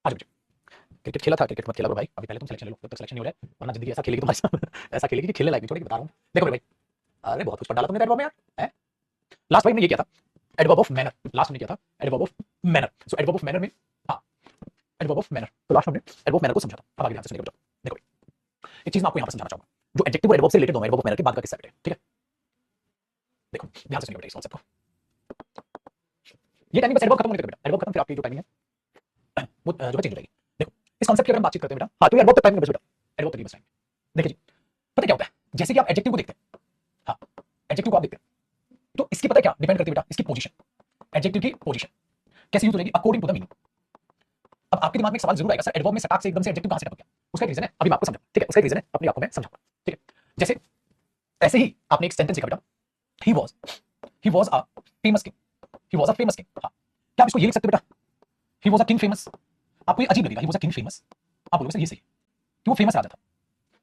आज बच्चे क्रिकेट खेला था, क्रिकेट मत खेला भाई, अभी पहले तुम सिलेक्शन ले लो, जब तक सिलेक्शन नहीं हो रहा है, वरना जिंदगी ऐसा खेलेगी तुम्हारे साथ ऐसा खेलेगी कि खेलने लायक नहीं छोड़ेगी, बता रहा हूँ। देखो मेरे भाई, अरे बहुत कुछ पढ़ डाला तुमने एडवर्ब में यार, हैं? लास्ट भाई ने ये किया था, एडवर्ब ऑफ मैनर, लास्ट में किया था adverb of manner. So adverb of manner में, हाँ, एडवर्ब ऑफ मैनर, तो लास्ट में हमने एडवर्ब मैनर को समझा था। अब आगे ध्यान से सुनिए बच्चों, देखो एक चीज मैं आपको यहाँ पर समझाना चाहूंगा, जो एडजेक्टिव और एडवर्ब से रिलेटेड दो, एडवर्ब ऑफ मैनर के बाद का किस्सा है, ठीक है? देखो ध्यान से सुनिए बेटा इस कॉन्सेप्ट को, ये टाइमिंग बस एडवर्ब खत्म होने तक बेटा, एडवर्ब खत्म फिर आपकी जो टाइमिंग है वो जो है चेंज हो जाएगी। देखो इस कॉन्सेप्ट की अगर हम बातचीत करते हैं बेटा, हाँ तो एडवर्ब तक टाइमिंग बस बेटा, एडवर्ब तक ही बस टाइम। देखिए जी, पता क्या होता है, जैसे कि आप एडजेक्टिव को देखते हैं, हाँ एडजेक्टिव को आप देखते हैं, तो इसकी पता है क्या डिपेंड करती है बेटा, इसकी पोजीशन, एडजेक्टिव की पोजीशन कैसे यूज हो जाएगी अकॉर्डिंग टू द मीनिंग। अब आपके दिमाग में एक सवाल जरूर आएगा, सर एडवर्ब में सटाक से एकदम से एडजेक्टिव कहां से टपक गया? उसका एक रीजन है, अभी मैं आपको समझाऊंगा, ठीक है? उसका एक रीजन है, अपनी आंखों में समझाऊंगा, ठीक है? जैसे ऐसे ही आपने एक सेंटेंस लिखा बेटा, ही was a famous king, he was a famous king, हाँ क्या आप इसको ये लिख सकते हो बेटा, ही वाज अ किंग फेमस? आपको ये अजीब लगेगा, ही वाज अ किंग फेमस, आप बोलोगे सर ये सही कि वो फेमस राजा था,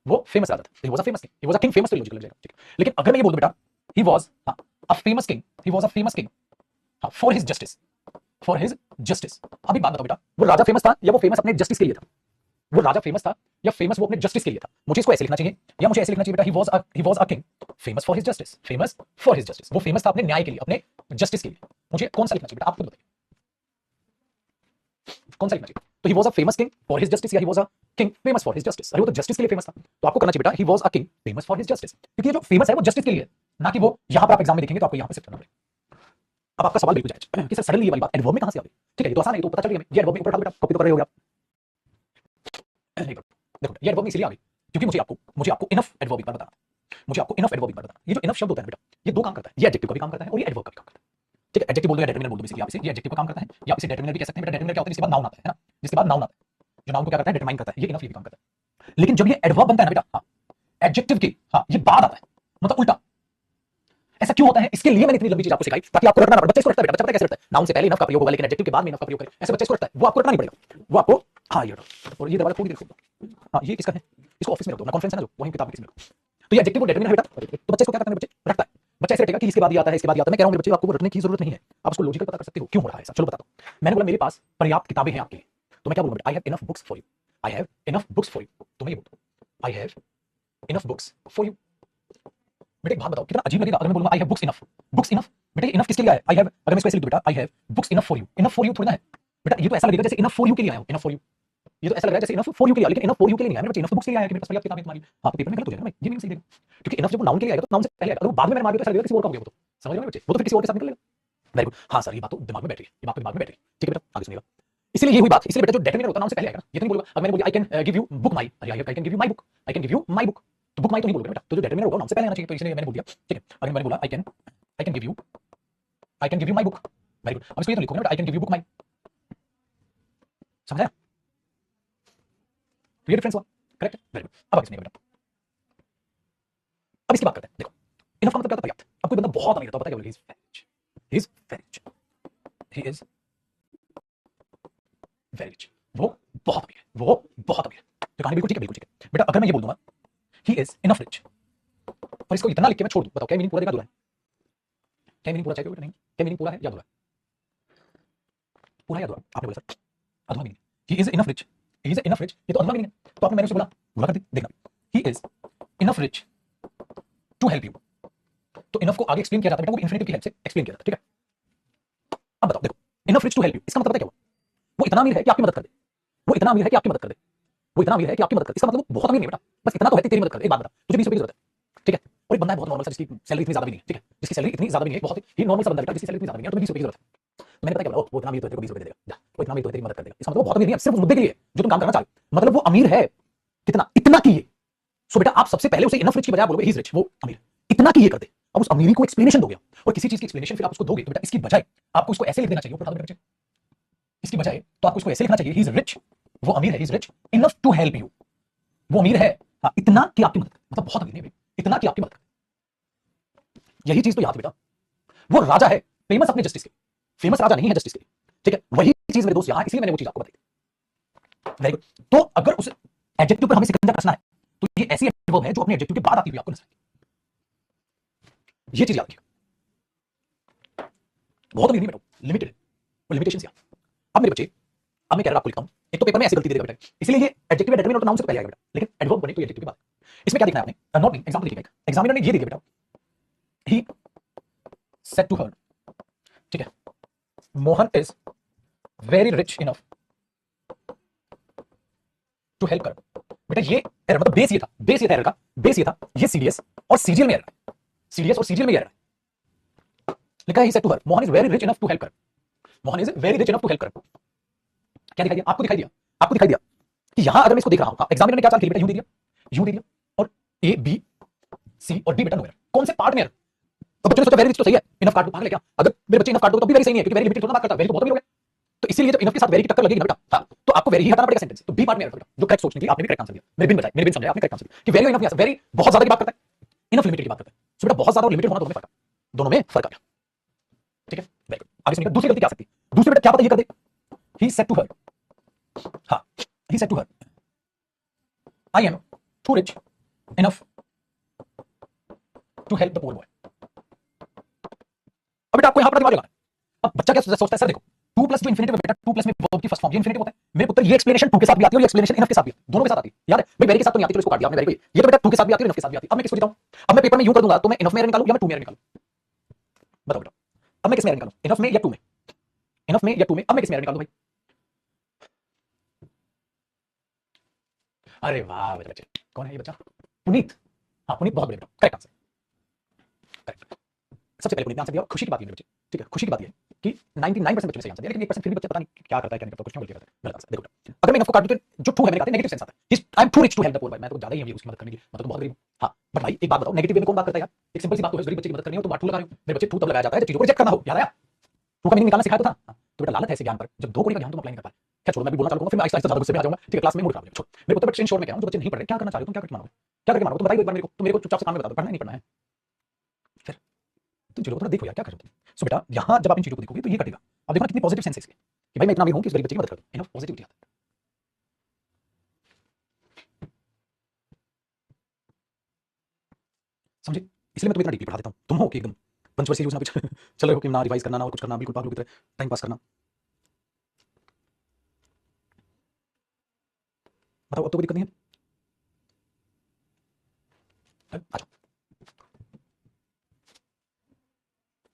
वो फेमस राजा था, ही was a famous king, he was a king famous, तो लॉजिकल लग जाएगा, ठीक है? लेकिन अगर मैं ये बोल दूं बेटा, ही was a famous king, he was a famous king for his justice, for his justice. अभी बात बताओ बेटा, वो राजा फेमस था या वो फेमस अपने जस्टिस के लिए था? वो राजा फेमस था या फेमस वो अपने जस्टिस के लिए था? मुझे इसको ऐसे लिखना चाहिए या मुझे ऐसे लिखना चाहिए बेटा, ही was a king famous for his justice, famous for his justice, वो फेमस था अपने न्याय के लिए, अपने जस्टिस के लिए। मुझे कौन सा लिखना चाहिए बेटा, आप खुद बताइए कौन सा लिखना चाहिए? तो he was a famous king for his justice या he was a king famous for his justice? अरे वो तो जस्टिस के लिए फेमस था, तो आपको करना चाहिए बेटा, ही was a king famous for his justice, क्योंकि ये जो फेमस है वो जस्टिस के लिए है, ना कि वो यहां पर आप एग्जाम में देखेंगे तो आपको यहां पर सिर्फ करना पड़ेगा। अब आपका सवाल बिल्कुल जायज है कि सर सडनली ये वाली बात एडवर्ब में कहां से आ गई? ठीक है ये तो आसान है, ये तो पता चल गया हमें, ये एडवर्ब में ऊपर डाल बेटा, कॉपी तो कर रहे हो नहीं, देखो ये एडवर्ब में इसलिए आ गई क्योंकि मुझे आपको इनफ एडवर्ब एक बार बताना था, मुझे आपको इनफ एडवर्ब एक बार बताना। ये जो इनफ शब्द होता है बेटा, ये दो काम करता है, ये एडजेक्टिव का भी काम करता है और ये एडवर्ब का भी काम करता है, ठीक है? एडजेक्टिव बोल दो या डिटरमिनर बोल दो, बेसिकली आप इसे ये एडजेक्टिव का काम करता है या आप इसे डिटरमिनर भी कह सकते हैं बेटा। डिटरमिनर क्या होता है, जिसके बाद नाउन आता है ना, जिसके बाद नाउन आता है, जो नाउन को क्या करता है, डिटरमाइन करता है, ये इनफ ये भी काम करता है। लेकिन जब ये एडवर्ब बनता है ना बेटा, हाँ एडजेक्टिव के, हाँ ये बाद आता है, मतलब उल्टा। ऐसा क्यों होता है, इसके लिए मैंने इतनी लंबी चीज आपको सिखाई ताकि आपको रटना ना पड़े। बच्चे इसको रटता है बेटा, बच्चा पता है कैसे रटता है, नाउन से पहले इनफ का प्रयोग होगा लेकिन एडजेक्टिव के बाद में इनफ का प्रयोग करें, ऐसे बच्चे इसको रटता है, वो आपको रटना नहीं पड़ेगा, वो आपको, हाँ ये और ये दरवाजा थोड़ी देर खोल, हाँ ये किसका है, इसको ऑफिस में रख दो ना, कॉन्फ्रेंस है ना जो, वहीं किताब किसी में रखो। तो ये एडजेक्टिव और डिटरमिनर है बेटा, तो बच्चे इसको क्या करते हैं, बच्चे रटता है, बच्चा ऐसे रटेगा कि इसके बाद ये आता है, इसके बाद ये आता है। मैं कह रहा हूं मेरे बच्चे आपको रटने की जरूरत नहीं है, आप उसको लॉजिकल पता कर सकते हो क्यों हो रहा है ऐसा। चलो बताता हूं, मैंने बोला मेरे पास पर्याप्त किताबें हैं आपके लिए, तो मैं क्या बोलूंगा, I have enough books for you, I have enough books for you, तो मैं ये बोलता हूं I have enough books for you. बेटा एक बात बताओ, कितना अजीब लगेगा अगर मैं बोलूंगा I have books enough, books enough, बेटा इनफ किसके लिए आया, आई हैव, अगर मैं इसको ऐसे लिख दूं बेटा, I have books enough for you, enough for you थोड़ी ना है बेटा, ये तो ऐसा लगेगा जैसे इनफ फॉर यू के लिए आया हो, इनफ फॉर यू, ये तो ऐसा लग रहा है जैसे इनफ फॉर यू के लिए, लेकिन इनफ फॉर यू के लिए नहीं आया मेरे बच्चे, इनफ बुक्स के लिए आया कि मेरे पास पर्याप्त किताबें तुम्हारी। हाँ तो पेपर में गलत हो जाएगा ना, ये नहीं सही देगा, क्योंकि इनफ जब वो नाउन के लिए आएगा तो नाउन से पहले आएगा, अगर वो बाद में मैंने मार दिया तो ऐसा लगेगा किसी और का हो गया, वो तो समझ रहे हो बच्चे, वो तो फिर किसी और के साथ निकल लेगा। वेरी गुड, हाँ सर ये बात तो दिमाग में बैठ रही है, ये बात तो दिमाग में बैठ रही है, ठीक है बेटा आगे सुनिएगा। इसलिए ये हुई बात, इसलिए बेटा जो डिटरमिनर होता है नाउन से पहले आएगा, ये तो नहीं बोलूंगा, अगर मैंने बोला I can give you book my, अरे I can give you my book, I can give you my book, तो बुक माई तो नहीं बोलोगे बेटा, तो जो डिटरमिनर होगा नाउन से पहले आना चाहिए, तो इसलिए मैंने बोल दिया, ठीक है? अगर मैंने बोला I can give you my book, very good, अब इसको ये तो लिखोगे ना, I can give you book my, समझा? तो ये डिफरेंस हुआ, करेक्ट, वेरी गुड। अब आगे सुनिएगा बेटा, अब इसकी बात करते हैं। देखो इनफ का मतलब क्या होता है, पर्याप्त। अब कोई बंदा बहुत अमीर होता है, पता है क्या बोलेगा, he is very rich, he is very rich, वो बहुत अमीर है, वो बहुत अमीर है, तो कहानी बिल्कुल ठीक है, बिल्कुल ठीक है बेटा। अगर मैं ये बोल दूंगा ही इज इनफ रिच, और इसको इतना लिख के मैं छोड़ दूं, बताओ क्या मीनिंग पूरा देगा, अधूरा है? क्या मीनिंग पूरा चाहिए बेटा, नहीं क्या मीनिंग पूरा है या अधूरा है? पूरा या अधूरा? आपने बोला सर अधूरा meaning, he is enough rich, he is enough rich, ये तो अधूरा मीनिंग है, तो आपने मैंने उसे बोला पूरा कर दी, देखना he is enough rich to help you, तो इनफ को आगे एक्सप्लेन किया जाता है बेटा, वो इन्फिनिटिव की हेल्प से एक्सप्लेन किया जाता है, ठीक है? अब बताओ, देखो enough rich to help you, इसका मतलब पता क्या हुआ, वो इतना अमीर है कि आपकी मदद कर दे, वो इतना अमीर है कि आपकी मदद कर दे, वो इतना अमीर है कि आपकी मदद कर दे, इसका मतलब वो बहुत अमीर नहीं बेटा, बस इतना तो है कि तेरी मदद कर दे। एक बात बता, तुझे 20 रुपए की जरूरत है, ठीक है? और एक बंदा है बहुत नॉर्मल सा, जिसकी सैलरी इतनी ज्यादा भी नहीं है, ठीक है? जिसकी सैलरी इतनी ज्यादा भी नहीं है, बहुत ही नॉर्मल सा बंदा बेटा, जिसकी सैलरी इतनी ज्यादा भी नहीं है, तुम्हें 20 रुपए की जरूरत है, तो मैंने पता क्या बोला, वो इतना अमीर तो तेरे को 20 रुपए दे देगा, जा वो इतना अमीर तो तेरी मदद कर देगा, इसका मतलब वो बहुत अमीर नहीं है, सिर्फ उस मुद्दे के लिए जो तुम काम करना चाह रहे हो, मतलब वो अमीर है कितना, इतना की ये। सो बेटा आप सबसे पहले उसे इनफ रिच की बजाय बोलोगे ही इज रिच, वो अमीर इतना की ये कर दे। अब उस अमीरी को एक्सप्लेनेशन दोगे, और किसी चीज की एक्सप्लेनेशन फिर आप उसको दोगे, तो बेटा इसकी बजाय आपको इसको ऐसे लिख देना चाहिए, ऊपर बच्चे, इसकी बजाय तो आपको इसको ऐसे लिखना चाहिए, ही इज रिच, वो अमीर है, he is rich enough to help you, वो अमीर है हाँ इतना कि आपकी मदद, मतलब बहुत अमीर नहीं भाई, इतना कि आपकी मदद। यही चीज तो याद बेटा, वो राजा है फेमस अपने जस्टिस के, फेमस राजा नहीं है जस्टिस के, ठीक है? वही चीज मेरे दोस्त यहां, इसलिए मैंने वो चीज आपको बताई। वेरी गुड, तो अगर उस एडजेक्टिव पर हमें सिकंजा कसना है तो ये ऐसी एडवर्ब है जो अपने एडजेक्टिव के बाद आती हुई आपको नजर आएगी, ये चीज याद रखिए। बहुत अमीर नहीं बेटा, लिमिटेड है, वो लिमिटेशंस याद। अब मेरे बच्चे अब मैं कह रहा आपको लिखता हूं, एक तो पेपर में ऐसी गलती दे देगा बेटा, इसलिए ये एडजेक्टिव या डेटरमिनेंट तो नाउन से पहले आएगा बेटा, लेकिन एडवर्ब बने तो ये एडजेक्टिव की बात। इसमें क्या देखना है आपने, नॉट नहीं, एग्जांपल देखिएगा, एग्जामिनर ने ये दे दिया बेटा, ही सेड टू हर, ठीक है, Mohan is very rich enough to help कर। बेटा ये एरर, मतलब बेस ये था, बेस ये था एरर का, बेस ये था, ये सीडीएस और सीजीएल में एरर है, सीडीएस और सीजीएल में एरर है। लिखा है he said to her, Mohan is very rich enough to help her, Mohan is very rich enough to help her. क्या दिखाई दिया आपको, दिखाई दिया आपको, दिखाई दिया कि यहां अगर मैं इसको देख रहा हूं, एग्जामिनर ने क्या चाल की बेटा, यू दे दिया, यू दे दिया, और ए बी सी और डी बेटा नो एरर, कौन से पार्ट में एरर? तो बच्चों ने सोचा वेरी रिच तो सही है, इनफ काट दो, पागल है क्या? अगर मेरे बच्चे इनफ काट दो तो भी वेरी सही नहीं है, क्योंकि वेरी लिमिटेड थोड़ा बात करता है, वेरी तो बहुत भी हो गया। तो इसीलिए जब इनफ के साथ वेरी की टक्कर लगेगी ना बेटा, हाँ, तो आपको वेरी ही हटाना पड़ेगा सेंटेंस, तो बी पार्ट में एरर बेटा, जो करेक्ट सोचने के लिए आपने भी करेक्ट आंसर दिया, मेरे बिन बचाए, मेरे बिन समझाया आपने करेक्ट आंसर दिया कि वेरी और इनफ नहीं आ सकता, वेरी बहुत ज्यादा की बात करता है, इनफ लिमिटेड की बात करता है। सो बेटा बहुत ज्यादा और लिमिटेड होना दोनों में फर्क आ गया, ठीक है, वेरी गुड। आगे सुनिएगा, दूसरी गलती क्या आ सकती है, दूसरी बेटा क्या पता ये कर दे, ही सेड टू हर, हाँ, he said to her, I am too rich enough to help the poor boy। अब बेटा आपको यहां पर दिमाग लगाना है, अब बच्चा क्या सोचता है, सर देखो 2 प्लस जो इंफिनिटिव है बेटा, 2 प्लस में वर्ब की फर्स्ट फॉर्म ये इंफिनिटिव होता है, मेरे पुत्र ये एक्सप्लेनेशन 2 के साथ भी आती है और ये एक्सप्लेनेशन इनफ के साथ भी आती है, दोनों के साथ आती है, याद है भाई, वेरी के साथ तो नहीं आती, चलो इसको काट दिया आपने, वेरी को ये तो बेटा 2 के साथ भी आती है, इनफ के साथ भी आती है। अब मैं किसको देता हूं, अब मैं पेपर में यूं कर दूंगा, तो मैं इनफ में एरर निकालूं या मैं 2 में एरर निकालूं, बताओ बेटा, अब मैं किस में एरर निकालूं, इनफ में या 2 में, इनफ में या 2 में, अब मैं किस में एरर निकालूं भाई? अरे वाह बेटा, बच्चे कौन है ये बच्चा, पुनीत, हाँ पुनीत बहुत बढ़िया, करेक्ट आंसर, करेक्ट। सबसे पहले पुनीत ने आंसर दिया, और खुशी की बात ये है बच्चे, ठीक है, खुशी की बात ये है कि 99% बच्चों ने सही आंसर दिया, लेकिन 1% फिर भी बच्चे पता नहीं क्या करता है, क्या नहीं करता, कुछ नहीं बोलते, गलत आंसर। देखो अगर मैं इनफ को काट दूं तो जो टू है मैंने कहा नेगेटिव सेंस आता है, I am too rich to help the poor, मैं तो ज्यादा ही है उसकी मदद करने की, मतलब तो बहुत गरीब हूं, हाँ बट भाई एक बात बताओ, नेगेटिव वे में कौन बात करता है यार, एक सिंपल सी बात तो है, गरीब बच्चे की मदद करनी हो तो बात टू लगा रहे हो, मेरे बच्चे टू तब लगाया जाता है जब चीजों को रिजेक्ट करना हो, याद आया, टू का मीनिंग निकालना सिखाया तो था, तो बेटा लालच है ऐसे ज्ञान पर, जब 2 कोड़ी का ज्ञान तुम अप्लाई नहीं कर पाए, क्या छोड़ो मैं भी बोलना चालू करूंगा, फिर मैं आहिस्ता आहिस्ता ज्यादा गुस्से में आ जाऊंगा, ठीक है, क्लास में मूड खराब हो जाएगा, छोड़ मेरे पुत्र बच्चे इन शॉर्ट में कह रहा हूं, जो बच्चे नहीं पढ़ रहे क्या करना चाह रहे हो तुम, क्या करके मानोगे, क्या करके मानोगे तुम बताइए एक बार मेरे को, तो मेरे को चुपचाप से काम में बता दो, पढ़ना नहीं पढ़ना है, तो चलो थोड़ा देखो यार क्या कर रहे हो। सो बेटा यहाँ जब आप इन चीजों को देखोगे तो ये कटेगा, अब देखो ना कितनी पॉजिटिव सेंस है इसकी, कि भाई मैं इतना अमीर हूं कि उस गरीब बच्चे की मदद कर दूं, इनफ पॉजिटिविटी आता है, समझे, इसलिए मैं तुम्हें इतना डीपली पढ़ा देता हूं, तुम हो कि एकदम पंचवर्षीय योजना पे चल रहे हो कि ना रिवाइज करना ना और कुछ करना, बिल्कुल पागलों की तरह टाइम पास करना। बताओ अब तो कोई दिक्कत नहीं है, आ जाओ,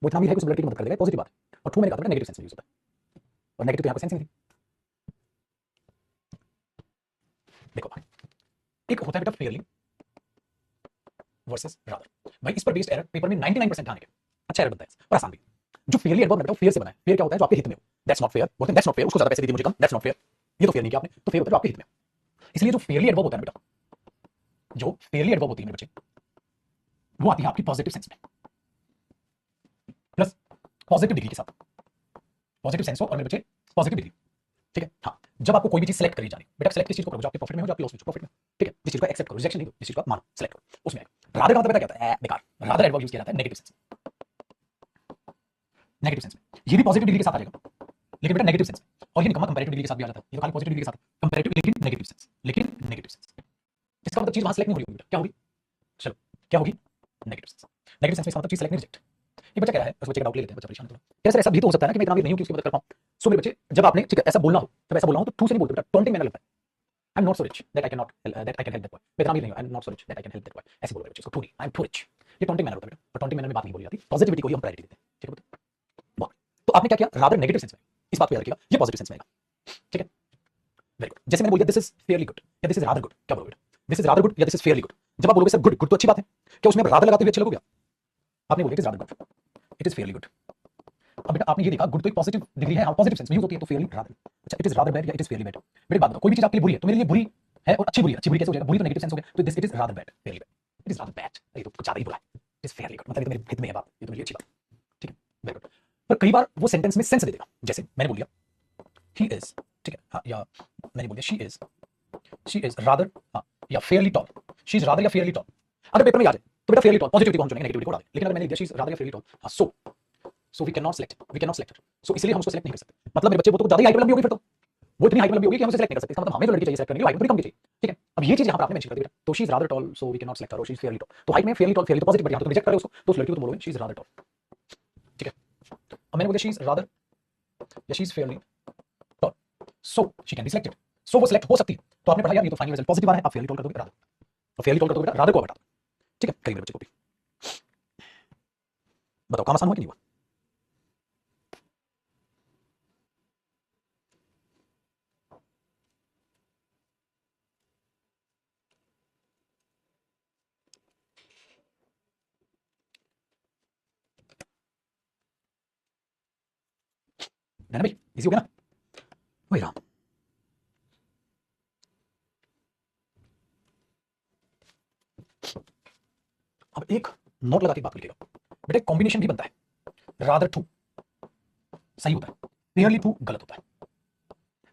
वो इतना भी है कि उस लड़के की मदद कर देगा, पॉजिटिव बात है, और टू मैंने कहा था नेगेटिव सेंस में यूज होता है, और नेगेटिव तो यहाँ पर सेंस ही नहीं थी। देखो भाई एक होता है बेटा फेयरली वर्सेस रादर, भाई इस पर बेस्ड एरर पेपर में 99% ध्यान है, अच्छा एरर बनता है और आसान भी, जो फेयरली एडवर्ब है बेटा फेयर से बना है, फेयर क्या होता है जो आपके हित में हो, दैट्स नॉट फेयर, बोलते हैं दैट्स नॉट फेयर, उसको ज्यादा पैसे दे दिए मुझे कम, दैट्स नॉट फेयर, ये तो फेयर नहीं किया आपने, तो फेयर होता है जो आपके हित में, इसलिए जो फेयरली एडवर्ब होता है बेटा, जो फेयरली एडवर्ब होती है मेरे बच्चे, वो आती है आपकी पॉजिटिव सेंस में प्लस पॉजिटिव डिग्री के साथ, पॉजिटिव सेंस हो और मेरे बच्चे पॉजिटिव डिग्री, ठीक है, हाँ जब आपको कोई भी चीज सेलेक्ट करी जानी बेटा, सेलेक्ट किस चीज को करो जो आपके प्रॉफिट में हो, जो आपकी लॉस में हो, प्रॉफिट में, ठीक है, जिस चीज को एक्सेप्ट करो, रिजेक्शन नहीं दो, जिस चीज को मानो सेलेक्ट करो उसमें रादर का मतलब क्या होता है, बेकार, रादर एडवर्ब यूज किया जाता है नेगेटिव सेंस, नेगेटिव सेंस में, ये भी पॉजिटिव डिग्री के साथ आ जाएगा, लेकिन बेटा नेगेटिव सेंस में, और ये निकम्मा कंपैरेटिव डिग्री के साथ भी आ जाता है, ये तो खाली पॉजिटिव डिग्री के साथ कंपैरेटिव, लेकिन नेगेटिव सेंस, लेकिन नेगेटिव सेंस, इसका मतलब चीज वहां सेलेक्ट नहीं हो रही होगी, क्या होगी, चलो क्या होगी, नेगेटिव सेंस, नेगेटिव सेंस में इसका मतलब चीज सेलेक्ट नहीं, रिजेक्ट। ये बच्चा कह रहा है, उस बच्चे का डाउट ले लेते हैं, बच्चा परेशान है थोड़ा, कैसे ऐसा भी तो हो सकता है ना कि मैं इतना अमीर नहीं हूं कि उसकी मदद कर पाऊं, सो मेरे बच्चे जब आपने ठीक है ऐसा बोलना हो, जब ऐसा बोलना हो तो टू से नहीं बोलते बेटा, टॉन्टिंग मैनर लगता है, I am not so rich that I can not that I can help that boy, मैं इतना अमीर नहीं हूं, I am not so rich that I can help that boy, ऐसे बोलो बच्चे को, टू नहीं, आई एम टू रिच, ये टॉन्टिंग मैनर होता है बेटा, और टॉन्टिंग मैनर में बात नहीं बोली जाती, पॉजिटिविटी को ही हम प्रायोरिटी देते हैं, ठीक है बेटा, बहुत, तो आपने क्या किया, रादर नेगेटिव सेंस में, इस बात को याद रखिएगा, ये पॉजिटिव सेंस में आएगा, ठीक है, वेरी गुड, जैसे मैंने बोला दिस इज फेयरली गुड या दिस इज रादर गुड, क्या बोलोगे, दिस इज रादर गुड या दिस इज फेयरली गुड, जब आप बोलोगे सर गुड, गुड तो अच्छी बात है, क्या उसमें रादर लगाते हुए अच्छे लगोगे, आपने बोला it is rather good, it is fairly good, अब बेटा आपने ये देखा गुड तो एक पॉजिटिव डिग्री है, पॉजिटिव सेंस में यूज होती है, तो फेयरली रादर, अच्छा इट इज रादर बैड या इट इज फेयरली बैड, बेटा बात बताओ कोई भी चीज आपके लिए बुरी है तो मेरे लिए बुरी है और अच्छी बुरी है, अच्छी बुरी कैसे हो जाएगा, बुरी तो नेगेटिव सेंस हो गया, तो this it is rather bad, Fairlie bad, it is rather bad, ये तो कुछ ज्यादा ही बुरा है, इट इज फेयरली गुड, मतलब ये तो मेरे हित में है बात, ये तो मेरी अच्छी बात, ठीक है, वेरी गुड, पर कई बार वो सेंटेंस में सेंस दे देगा, जैसे मैंने बोल दिया ही इज, ठीक है, हाँ या मैंने बोल दिया शी इज रादर, हाँ या fairly tall, she is rather या फेयरली टॉल, अगर पेपर में आ जाए तो बेटा फेयरली टॉल पॉजिटिविटी को हम चुनेंगे, नेगेटिविटी को उड़ा दें, लेकिन अगर मैंने लिख दिया शी इज रादर या फेयरली टॉल, हाँ so we can not select, so इसलिए हम उसको सेलेक्ट नहीं कर सकते, मतलब मेरे बच्चे वो तो ज्यादा ही हाइट लंबी होगी, फिर तो वो इतनी हाइट लंबी होगी कि हम उसे सेलेक्ट नहीं कर सकते, इसका मतलब हमें जो लड़की चाहिए सेलेक्ट करने के लिए हाइट थोड़ी कम चाहिए, ठीक है, अब ये चीज यहाँ पर आपने मेंशन कर दी बेटा, तो she is rather tall so we can not select her, और शी इज फेयरली टॉल, तो हाइट में फेयरली टॉल, फेयरली तो पॉजिटिव, बट यहाँ तो रिजेक्ट करे उसको, तो उस लड़की को तो बोलोगे शी इज रादर टॉल, ठीक है, अब मैंने बोला शी इज रादर या she is fairly tall, so she can be selected, so वो सिलेक्ट हो सकती है। तो आपने पढ़ा यार ये तो फाइनल रिजल्ट पॉजिटिव आ रहा है, आप फेयरली टोल कर दोगे रादर, तो फेयरली टोल कर दोगे बेटा रादर को बता दो। ठीक है, करिए मेरे बच्चे को भी बताओ काम आसान हुआ कि नहीं हुआ। नैना भाई इजी हो गया ना, वही राम। अब एक नोट लगा के बात करिएगा बेटा, कॉम्बिनेशन भी बनता है, रादर टू सही होता है, फेयरली टू गलत होता है।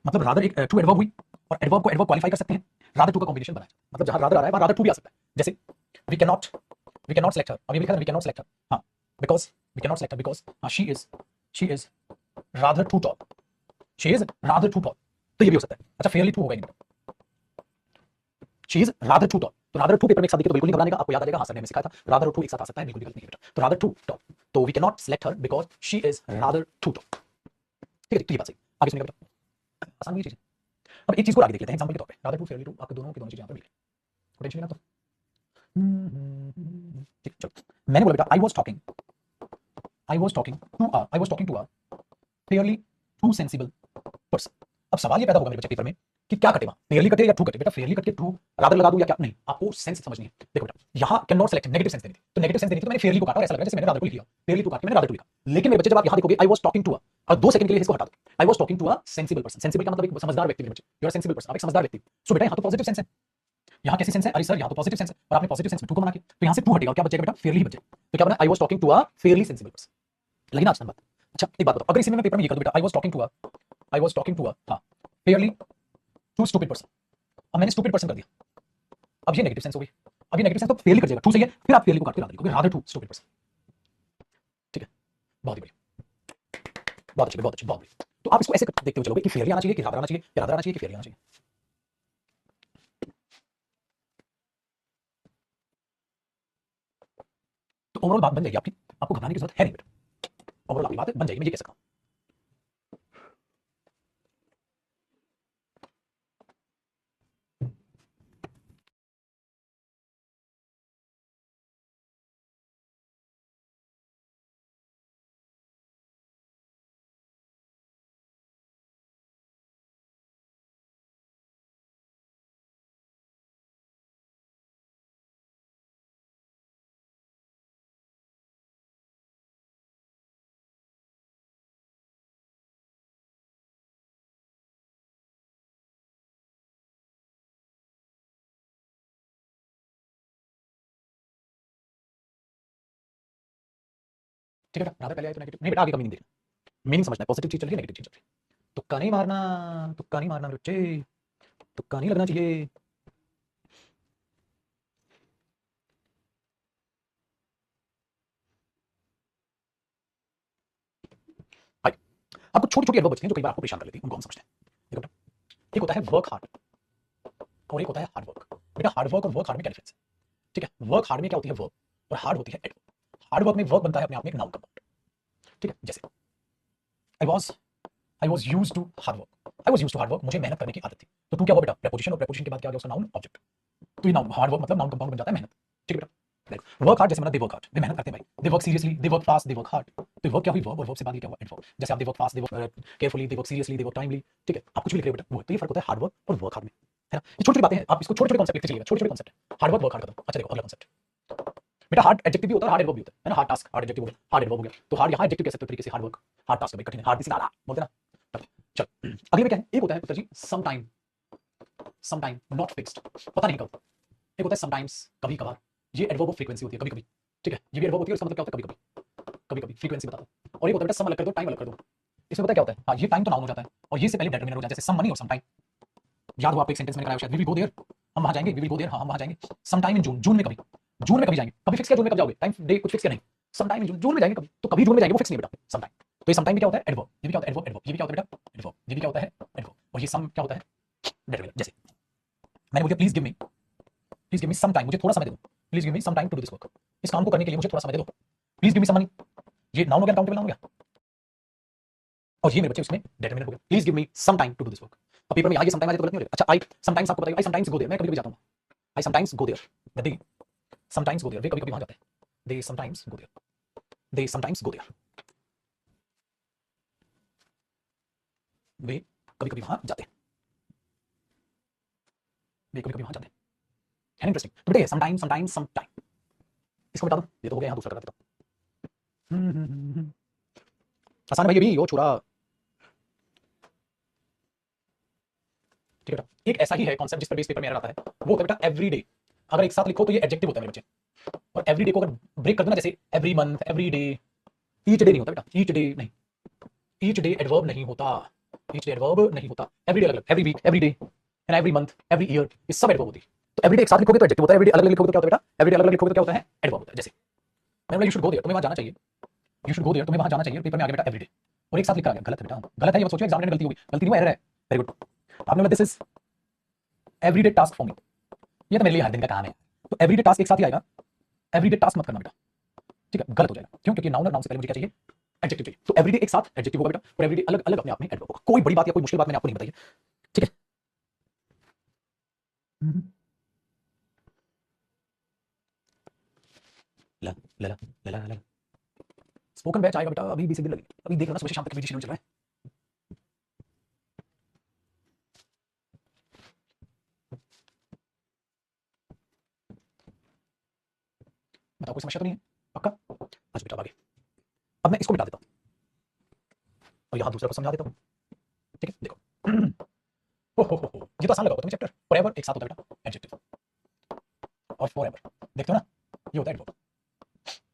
मतलब रादर एक टू एडवर्ब हुई और एडवर्ब को एडवर्ब क्वालिफाई कर सकते हैं, रादर टू का कॉम्बिनेशन बना है, मतलब जहां रादर आ रहा है वहां रादर टू भी आ सकता है। जैसे we can not select her, अब ये लिखा है we can not select her, हाँ because we can not select her because हाँ she is rather too tall, she is rather too tall, तो ये भी हो सकता है। अच्छा फेयरली टू होगा ही नहीं, she is rather too tall, तो रादर टू पेपर में एक साथ दिखे तो बिल्कुल नहीं घबराने का, आपको याद आ जाएगा, हाँ सर ने हमें सिखाया था रादर और टू एक साथ आ सकता है, बिल्कुल भी गलत नहीं है बेटा। तो रादर टू टॉल, तो we can not select her because she is rather too tall. ठीक है, तो ये बात सही। आगे सुनिएगा बेटा, आसान हुई चीजें। अब एक चीज को आगे देख लेते हैं एग्जांपल के तौर पे, रादर टू फेयरली टू, आपके दोनों की दोनों चीजें यहाँ पे मिल गई, टेंशन लेना तो। ठीक चलो, मैंने बोला बेटा I was talking to a fairly too sensible person. अब सवाल ये पैदा होगा मेरे बच्चे पेपर में कि क्या कटे वहां, फेयरली कटे या ट्रू कटे। बेटा फेयरली कट के ट्रू रादर लगा दूं या क्या, नहीं, आपको सेंस समझनी है। देखो बेटा यहाँ can not select, negative sense देनी थी, तो नेगेटिव सेंस देनी थी तो मैंने फेयरली को काटा और ऐसा लग रहा है जैसे मैंने रादर को लिख लिया, फेयरली टू काट के मैंने रादर को लिखा। लेकिन मेरे बच्चे जब आप यहाँ देखोगे I was talking to a, और 2 सेकंड के लिए इसको हटा दो, I was talking to a sensible person, sensible का मतलब एक समझदार व्यक्ति मेरे बच्चे, यू आर सेंसिबल पर्सन, आप एक समझदार व्यक्ति। सो बेटा यहाँ तो पॉजिटिव सेंस है, यहाँ कैसी सेंस है, अरे सर यहाँ तो पॉजिटिव सेंस है, और आपने पॉजिटिव सेंस में टू को बना के, तो यहाँ से टू हटेगा, क्या बचेगा बेटा, फेयरली बचेगा। तो क्या बना, I was talking to a fairly sensible person. लगी ना आसान बात। अच्छा एक बात बताओ, अगर इसी में मैं पेपर में ये कर दूं बेटा I was talking to a हाँ फेयरली टू स्टूपिड पर्सन, अब मैंने स्टूपिड पर्सन कर दिया, अब ये नेगेटिव सेंस हो गई, अब ये नेगेटिव सेंस तो फेयरली कर जाएगा, टू सही है, फिर आप फेयरली को काट के रादर लिखोगे, रादर टू स्टूपिड पर्सन। ठीक है, बहुत ही बढ़िया, बहुत अच्छे बहुत अच्छे बहुत बढ़िया। तो आप इसको ऐसे देखते हुए चलोगे कि फेयरली आना चाहिए कि रादर आना चाहिए, या रादर आना चाहिए कि फेयरली आना चाहिए। तो ओवरऑल बात बन जाएगी आपकी, आपको घबराने की जरूरत है नहीं बेटा, ओवरऑल आपकी बात बन जाएगी, मैं ये कह सकता हूं। ठीक है बेटा, रादर पहले आए तो नेगेटिव नहीं बेटा, आगे का मीनिंग देखना, मीनिंग समझना है, पॉजिटिव चीज चल रही है नेगेटिव चीज चल रही है, तुक्का नहीं मारना, तुक्का नहीं मारना बच्चे, तुक्का नहीं लगना चाहिए। आइए, अब कुछ छोटी छोटी एडवर्ब बचती हैं जो कई बार आपको परेशान कर लेती हैं, उनको हम समझते हैं। देखो बेटा, एक होता है वर्क हार्ड और एक होता है हार्ड वर्क। बेटा हार्ड वर्क और वर्क हार्ड में क्या डिफरेंस है। ठीक है, वर्क हार्ड में क्या होती है वर्क, और हार्ड होती है एडवर्ब। हार्ड वर्क में वर्क बनता है अपने आप में एक नाउन कंपाउंड। ठीक है, जैसे I was I was used to hard work, I was used to hard work, मुझे मेहनत करने की आदत थी, तो तू क्या हुआ बेटा, प्रेपोजिशन, और प्रेपोजिशन के बाद क्या आ गया उसका नाउन ऑब्जेक्ट, तो ये नाउन हार्ड वर्क मतलब नाउन कंपाउंड बन जाता है मेहनत। ठीक है बेटा, वर्क हार्ड जैसे मतलब दे वर्क हार्ड, वे मेहनत करते हैं भाई, they work seriously, they work fast, they work hard, तो वर्क क्या हुई वर्ब, और वर्ब से बाद ये क्या हुआ एडवर्ब। जैसे आप they work fast, they work carefully, they work seriously, they work timely. ठीक है, आप कुछ भी लिख रहे हो बेटा, वो तो ये फर्क होता है हार्ड वर्क और वर्क हार्ड में, है ना। ये छोटी छोटी बातें हैं, आप इसको छोटे छोटे कॉन्सेप्ट लिखते चलिएगा, छोटे छोटे concept, hard work work hard खत्म। अच्छा देखो अगला कॉन्सेप्ट बेटा, हार्ड एडजेक्टिव भी होता है, हार्ड एडवर्ब भी होता है ना, हार्ड टास्क हार्ड एडजेक्टिव हो गया, हार्ड एडवर्ब हो गया, तो हार्ड यहाँ एडजेक्टिव कह सकते हो तरीके से, हार्ड वर्क, हार्ड टास्क भाई कठिन है, हार्ड किसी नाला बोलते ना। चल अगले में क्या है, एक होता है पुत्र जी सम टाइम नॉट फिक्स्ड, पता नहीं कब, एक होता है समटाइम्स कभी कभार, ये एडवर्ब ऑफ फ्रीक्वेंसी होती है कभी कभी। ठीक है, ये भी एडवर्ब होती है, इसका मतलब क्या होता है कभी कभी, कभी कभी फ्रीक्वेंसी बता दो। और एक होता है बेटा सम अलग कर दो टाइम अलग कर दो, इसमें पता है क्या होता है, हाँ ये टाइम तो नाउन हो जाता है और ये से पहले डेटरमिनर हो जाता है, जैसे सम मनी और सम टाइम। याद हो आपको एक सेंटेंस में कराया शायद, वी विल गो देयर, हम वहां जाएंगे, वी विल गो देयर, हाँ हम वहां जाएंगे, सम टाइम इन जून, जून में कभी, जून में कभी जाएंगे, कभी फिक्स किया जून में कब जाओगे, टाइम डे कुछ फिक्स किया नहीं, सम टाइम इन जून, जून में जाएंगे कभी, तो कभी जून में जाएंगे वो फिक्स नहीं बेटा, सम टाइम। तो ये सम टाइम भी क्या होता है एडवर्ब, ये भी क्या होता है एडवर्ब, एडवर्ब ये भी क्या होता है बेटा एडवर्ब, ये भी क्या होता है एडवर्ब, और ये सम क्या होता है डेटरमिनर। जैसे मैंने बोल दिया please give me some time, मुझे थोड़ा समय दे दो, please give me some time to do this work, इस काम को करने के लिए मुझे थोड़ा समय दे दो, please give me some money, ये नाउन हो गया, काउंटेबल नाउन हो गया, और ये मेरे बच्चे उसमें डेटरमिनर हो गया, please give me some time to do this work. अब पेपर में यहाँ ये समटाइम आ जाए तो गलत नहीं हो जाएगा। अच्छा आई समटाइम्स आपको बताइए, आई समटाइम्स गो देयर, मैं कभी कभी जाता हूँ, I sometimes go there, they sometimes go there, वे कभी कभी वहां जाते हैं, they sometimes go there, they sometimes go there, वे कभी कभी वहां जाते हैं, वे कभी कभी वहां जाते हैं। है इंटरेस्टिंग। तो बेटे समटाइम समटाइम समटाइम, इसको बता दो, ये तो हो गया, यहाँ दूसरा कर देता हूँ। आसान है भाई, ये भी वो छोरा। ठीक है बेटा, एक ऐसा ही है कॉन्सेप्ट जिस पर बेस पेपर में एरर आता है, वो होता है बेटा एवरीडे। अगर एक साथ लिखो तो ये एडजेक्टिव होता है मेरे बच्चे, और एवरीडे को अगर ब्रेक कर दो ना, जैसे every month, every day, each day नहीं होता बेटा, ईच डे नहीं, ईच डे एडवर्ब नहीं होता, ईच डे एडवर्ब नहीं होता, एवरी डे अलग अलग, every week, every day and every month, every year, ये सब एडवर्ब होती है। तो एवरी डे एक साथ लिखोगे तो एडजेक्टिव होता है, एवरी डे अलग अलग लिखोगे तो क्या होता है बेटा, एवरी डे अलग अलग लिखोगे तो क्या होता है, एडवर्ब होता है। जैसे मैंने बोला यू शुड गो देयर, तुम्हें वहां जाना चाहिए, यू शुड गो देयर, तुम्हें वहां जाना चाहिए, पेपर में आ गया बेटा एवरी डे, और एक साथ लिखा आ गया, गलत है बेटा, गलत है, ये सोचो एग्जामिनर ने गलती होगी, गलती नहीं, एरर है, वेरी गुड। आपने बोला this is everyday task for me, ये तो मेरे लिए हर दिन का काम है, तो एवरीडे टास्क एक साथ ही आएगा, एवरीडे टास्क मत करना बेटा, ठीक है, गलत हो जाएगा। क्यों? क्योंकि नाउन और नाउन से पहले मुझे क्या चाहिए, एडजेक्टिव चाहिए। तो एवरीडे एक साथ एडजेक्टिव होगा बेटा, और एवरीडे अलग अलग अपने आप में एडवर्ब होगा। कोई बड़ी बात या कोई मुश्किल बात मैंने आपको नहीं बताई है, ठीक है। ला ला ला ला ला स्पोकन बैच आएगा बेटा, अभी 20 दिन लगेंगे, अभी देख लेना, सुबह शाम तक वीडियो शेड्यूल चल रहा है। बताओ कोई समस्या तो नहीं है? पक्का? अच्छा बेटा आगे, अब मैं इसको मिटा देता हूँ और यहाँ दूसरा को समझा देता हूँ, ठीक है। देखो ये तो आसान लगा होगा तुम्हें चैप्टर, फॉरएवर एक साथ होता है बेटा, एडजेक्टिव, और फॉरएवर देखते हो ना, ये होता है एडवर्ब।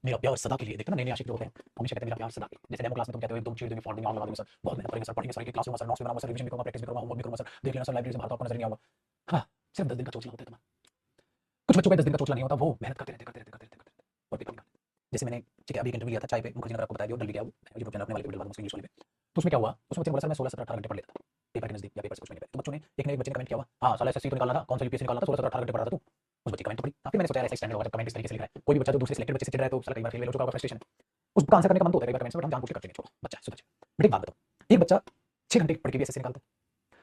मेरा प्यार सदा के लिए, देखते हो ना, नए नए आशिक जो होते हैं हमेशा कहते हैं मेरा प्यार सदा के लिए। जैसे डेमो क्लास में तुम कहते हो एकदम चीड़ देंगे, फाड़ देंगे, आग लगा देंगे सर, बहुत मेहनत करेंगे सर, पढ़ेंगे सर, क्लास में सर, नोट्स बनाऊंगा सर, रिवीजन भी करूंगा, प्रैक्टिस भी करूंगा, होमवर्क भी करूंगा सर, देख लेना सर, लाइब्रेरी से बाहर तो आपको नजर नहीं आऊंगा। हाँ, सिर्फ 10 दिन का चोचला होता है तुम्हारा। कुछ बच्चों का 10 दिन का चोचला नहीं होता, वो मेहनत करते रहते करते रहते करते रहते और पेपर निकालते। जैसे मैंने, ठीक है, अभी एक इंटरव्यू लिया था चाय पे, मुखर्जी नगर आपको बताया दिया, दिल्ली गया वो यूट्यूब चैनल अपने वाले पे डलवा दूंगा इंग्लिश वाले पे। तो उसमें क्या हुआ, उसमें बच्चे ने बोला सर मैं 16 17 18 घंटे पढ़ लेता था पेपर के नजदीक या पेपर से कुछ महीने पहले। तो बच्चों ने, एक ने, एक बच्चे ने कमेंट किया हुआ, हाँ साला एसएससी तो निकालना था, कौन सा यूपीएससी निकालना था, 16 17 18 घंटे पढ़ा था तू। उस बच्चे कमेंट तो पढ़ी, फिर मैंने सोचा यार ऐसा स्टैंडर्ड होगा जब कमेंट इस तरीके से लिख रहा है, कोई भी बच्चा जो दूसरे सिलेक्टेड बच्चे से चिढ़ रहा है तो साला कई बार फेल हो चुका होगा, फ्रस्ट्रेशन है, उसका आंसर करने का मन तो होता है कई बार कमेंट्स में, बट हम जानबूझ के करते नहीं, छोड़ो बच्चा सुधर जाए। बेटा एक बात बताओ, एक बच्चा 6 घंटे पढ़ के भी एसएससी निकालता है,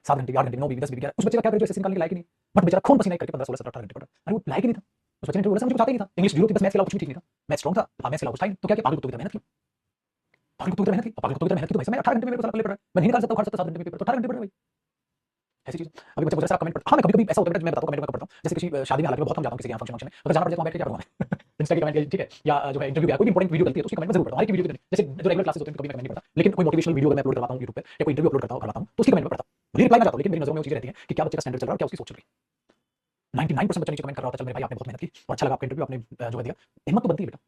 7 घंटे 8 घंटे 9 20 10 11, उस बच्चे का क्या करे जो एसएससी निकालने के लायक ही नहीं, बट बेचारा खून पसीना करके 15 16 17 18 घंटे पढ़ रहा है, अरे वो लायक ही नहीं था। उस बच्चे ने बोला सर मुझे कुछ आता ही नहीं था, इंग्लिश जीरो थी बस, मैथ्स के अलावा कुछ भी ठीक नहीं था, मैं स्ट्रांग था, हाँ मैथ्स के अलावा कुछ था ही नहीं, तो क्या किया, पागल कुत्तों की तरह मेहनत की, पागल कुत्तों की तरह मेहनत की, पागल कुत्तों की तरह मेहनत की, तो भाई साहब मैं 18 घंटे में मेरे को सारा पहले पढ़ रहा है, मैं नहीं निकाल सकता हूँ हर 7 घंटे में पेपर, तो 18 घंटे पढ़ रहा है भाई, ऐसी चीज। अभी बच्चा बोलता है सर आप कमेंट पढ़, हाँ मैं कभी कभी ऐसा होता है मैं बताता हूँ, कमेंट में पढ़ता हूँ, जैसे किसी शादी में, हालांकि मैं बहुत कम जाता हूँ किसी के यहाँ फंक्शन में, अगर जाना पड़ जाए तो बैठ के क्या करूँगा इंस्टा की कमेंट, ठीक है, या जो है इंटरव्यू कोई भी इंपॉर्टेंट वीडियो गलती है तो उसकी कमेंट में जरूर पढ़ता हूँ, हर एक वीडियो की नहीं, जैसे जो रेगुलर क्लासेस होते हैं कभी मैं कमेंट नहीं पढ़ता, लेकिन कोई मोटिवेशनल वीडियो मैं अपलोड करवाता हूँ यूट्यूब पे, या कोई इंटरव्यू अपलोड करता हूँ तो उसकी कमेंट में पढ़ता हूँ, भले रिप्लाई में जाता हूँ, लेकिन मेरी नजरों में वो चीज रहती है कि क्या बच्चे का स्टैंडर्ड चल रहा है, क्या उसकी सोच चल रही है। 99% बच्चा नीचे कमेंट कर रहा होता है, चल मेरे भाई आपने बहुत मेहनत की और अच्छा लगा आपका इंटरव्यू, आपने जो है दिया, हिम्मत तो बनती है बेटा,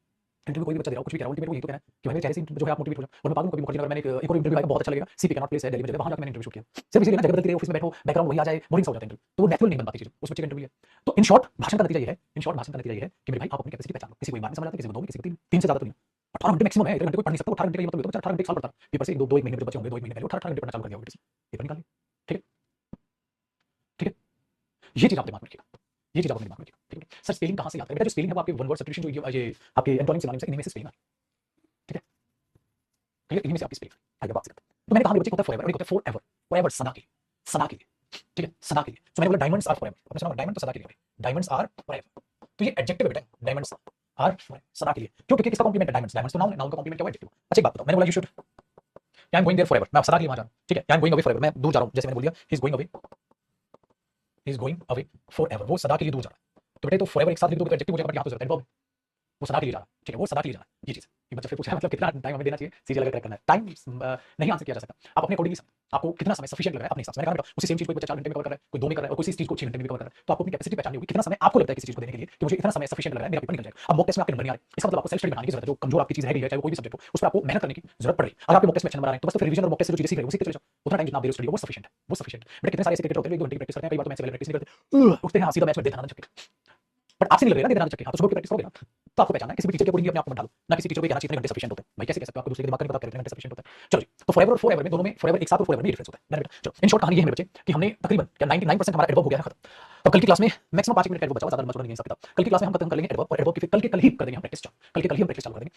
इंटरव्यू कोई भी बच्चा दे रहा हो, कुछ भी कह रहा हो, मेरे को यही तो कहना है कि भाई मेरे चेहरे से जो है आप मोटिवेट हो जाओ। और मैं पागल कभी मुखर्जी नगर मैंने एक और इंटरव्यू आया बहुत अच्छा लगा, सीपी कैनॉट प्लेस है दिल्ली में जगह, वहां जाकर मैंने इंटरव्यू शूट किया, सिर्फ इसलिए ना जगह बदलती रही, ऑफिस में बैठो, बैकग्राउंड वही आ जाए, बोरिंग सा हो जाता है इंटरव्यू, तो वो नेचुरल नहीं बन पाती चीज, उस बच्चे का इंटरव्यू है। तो इन शॉर्ट भाषण का नतीजा ये है, इन शॉर्ट भाषण का नतीजा ये है कि मेरे भाई आप अपनी कैपेसिटी पहचानो, किसी को एक बार में समझ आता है, किसी को 2 में, किसी को 3 3 से ज्यादा तो नहीं। 18 घंटे मैक्सिमम है, 1 घंटे कोई पढ़ नहीं सकता, 18 घंटे का मतलब होता है 18 घंटे एक साल पढ़ता, पेपर से 2 1 महीने बच्चे होंगे, 2 1 महीने पहले 18 घंटे पढ़ना चालू कर दिया होगा, पेपर निकाल लिया, ठीक है, ठीक है, ये चीज आप दिमाग में रखिएगा, ये चीज आप अपने दिमाग में रखिएगा, ठीक है। सर स्पेलिंग कहां से याद करें बेटा, जो स्पेलिंग है वो आपके वन वर्ड सब्स्टिट्यूशन, जो ये आपके एंटोनिम सिनोनिम्स है, इनमें से स्पेलिंग है, ठीक है, क्लियर, इनमें से आपकी स्पेलिंग आगे बात करते हैं। तो मैंने कहा बच्चे होता है फॉरएवर, एक होता है फॉरएवर, फॉरएवर सदा के लिए, सदा के लिए, ठीक है, सदा के लिए। तो मैंने बोला डायमंड्स आर फॉरएवर, आपने सुना डायमंड तो सदा के लिए, डायमंड्स आर फॉरएवर, तो ये एडजेक्टिव है बेटा, डायमंड्स आर फॉरएवर, सदा के लिए, क्यों? क्योंकि किसका कॉम्प्लीमेंट है, डायमंड्स, डायमंड्स तो नाउन है, नाउन का कॉम्प्लीमेंट क्या है, एडजेक्टिव। अच्छा एक बात बताओ, मैंने बोला you should, I am going there forever, मैं सदा के लिए वहां जा रहा हूं, ठीक है, I am going away forever, मैं दूर जा रहा हूं, जैसे मैंने बोल दिया he is going away, he is going away forever, वो सदा के लिए दूर जा रहा है। तो बेटा तो फॉरएवर एक साथ लिख दो तो एडजेक्टिव हो जाएगा, बट यहां पे जरूरत है एडवर्ब, वो सदा के लिए जा रहा है, ठीक है, वो सदा के लिए जा रहा है, ये चीज। ये बच्चा फिर पूछा मतलब कितना टाइम हमें देना चाहिए, सीरियल अगर क्रैक करना है, टाइम नहीं आंसर किया जा सकता, आप अपने अकॉर्डिंगली, आपको कितना समय सफिशिएंट लग रहा है अपने हिसाब से। मैंने कहा उसी सेम चीज को बच्चा 4 घंटे में कवर कर रहा है, कोई 2 में कर रहा है, और कोई इस चीज को 6 घंटे में कवर कर रहा है, तो आपको अपनी कैपेसिटी पहचाननी होगी, कितना समय आपको लगता है किसी चीज को देने के लिए, कि मुझे इतना समय सफिशिएंट लग रहा है, मेरा पेपर निकल जाएगा। अब मॉक टेस्ट में आपके नंबर नहीं आ रहे, इसका मतलब आपको सेल्फ स्टडी बनाने की जरूरत है, जो कमजोर आपकी चीज रह गई है, चाहे वो कोई भी सब्जेक्ट हो, उस पर आपको मेहनत करने की जरूरत पड़ रही है। अगर आपके मॉक टेस्ट में अच्छे नंबर आ रहे हैं तो बस फिर रिवीजन और मॉक टेस्ट से जो चीजें सीख रहे हो उसी पे चले जाओ, उतना टाइम जितना आप दे रहे हो स्टडी को, वो सफिशिएंट है, वो सफिशिएंट। बट कितने सारे ऐसे क्रिकेटर होते हैं जो 1 घंटे की प्रैक्टिस करते हैं, कई बार तो मैच से पहले प्रैक्टिस नहीं करते, उठते हैं सीधा मैच में देना चक्के, बट आपसे नहीं लगेगा ना देना चक्के, आप तो सुबह की प्रैक्टिस करोगे ना, तो आपको पहचानना है, किसी भी टीचर के अकॉर्डिंग अपने आप को मत डालो, ना किसी टीचर को कहना चाहिए इतने घंटे सफिशिएंट होते हैं, भाई कैसे कह सकते हो, आपको दूसरे के दिमाग का नहीं पता कितने घंटे सफिशिएंट होते हैं। चलो जी, तो फॉरएवर और फॉरएवर में दोनों में, फॉरएवर एक साथ और फॉरएवर में डिफरेंस होता है। चलो इन शॉर्ट कहानी ये है मेरे बच्चे कि हमने तकरीबन क्या 99% हमारा एडवर्ब हो गया है खत्म। तो कल की क्लास में मैक्सिमम 5 मिनट का एडवर्ब बचा, ज्यादा लंबा नहीं है सब किताब। कल की क्लास में हम खत्म कर लेंगे एडवर्ब, और एडवर्ब की फिर कल के कल ही कर देंगे हम प्रैक्टिस, कल के कल ही हम प्रैक्टिस चालू कर देंगे।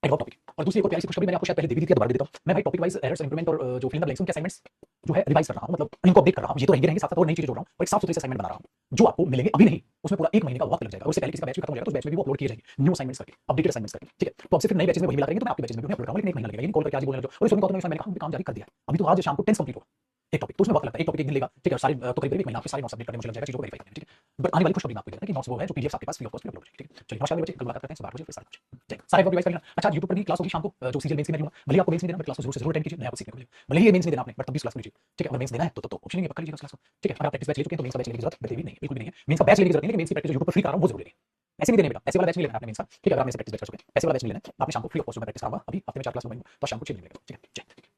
Adverb topic. और दूसरी एक और प्यारी सी खुशखबरी मैंने आपको शायद पहले दे दी थी, दोबारा दे देता हूं। मैं भाई टॉपिक वाइज एरर्स इंप्रूवमेंट और जो फिल इन द ब्लैंक्स उनके असाइनमेंट्स जो है रिवाइज कर रहा हूं, मतलब इनको अपडेट कर रहा हूं। ये तो रहेंगे साथ साथ और नई चीजें जोड़ रहा हूं और एक साफ सुथरे से असाइनमेंट बना रहा हूं जो आपको मिलेंगे अभी नहीं, उसमें पूरा 1 महीने का वक्त लग जाएगा। और उससे पहले किसी का बैच भी खत्म हो जाएगा तो उस बैच में भी वो अपलोड किए जाएंगे, न्यू असाइनमेंट्स करके, अपडेटेड असाइनमेंट्स करके, ठीक है। तो आपसे फिर नए बैचेस में वही मिला करेंगे, तो मैं आपके बैचेस में भी अपलोड करूंगा, लेकिन 1 महीना लगेगा। लेकिन कॉल करके आज ही बोलने लग जाओ और इसमें मैंने कहा काम जारी कर दिया है, अभी तो आज शाम को 10 कंप्लीट होगा एक टॉपिक, तो उसमें वक्त लगता है। एक टॉपिक एक दिन लेगा, ठीक है। सारे तो करीब 1 महीना आपके सारे नोट्स अपडेट करने में मुझे लग जाएगा, चीजों को वेरीफाई करने में, ठीक है। बट आने वाली खुशखबरी मैं आपको देता हूं कि नोट्स वो है जो पीडीएफ आपके पास फ्री ऑफ कॉस्ट अपलोड हो जाएगी, ठीक है। चलिए नमस्कार मेरे बच्चे, कल मुलाकात करते हैं सुबह 8 बजे फिर 8:30 बजे। सारे एडवर्ब रिवाइज कर लेना। अच्छा, YouTube पर भी क्लास होगी शाम को, जो सीरियल मेंस की मैं लूंगा, भले ही आपको मेंस नहीं देना, बट क्लास को जरूर अटेंड कीजिए, नया कुछ सीखने को मिलेगा। भले ही ये मेंस नहीं देना आपने, बट तब भी क्लास को लीजिए, ठीक है। अगर मेंस देना है तो ऑप्शन नहीं है, पक्का लीजिएगा उस क्लास को, ठीक है। अगर आप प्रैक्टिस बैच ले चुके हैं तो मेंस का बैच लेने की जरूरत बिल्कुल भी नहीं है, बिल्कुल भी नहीं है। मेंस का बैच लेने की जरूरत नहीं है, लेकिन मेंस की प्रैक्टिस जो YouTube पर फ्री करा रहा हूं वो जरूर लेनी है। ऐसे नहीं देने बेटा, ऐसे वाला बैच नहीं लेना आपने मेंस का, ठीक है। अगर आप मेंस से प्रैक्टिस बैच कर चुके हैं, ऐसे वाला बैच नहीं लेना है आपने, शाम को फ्री ऑफ कॉस्ट में प्रैक्टिस कराऊंगा। अभी हफ्ते में 4 क्लास लूंगा, तो शाम को 6 बजे मिलेगा, ठीक है। जय हिंद।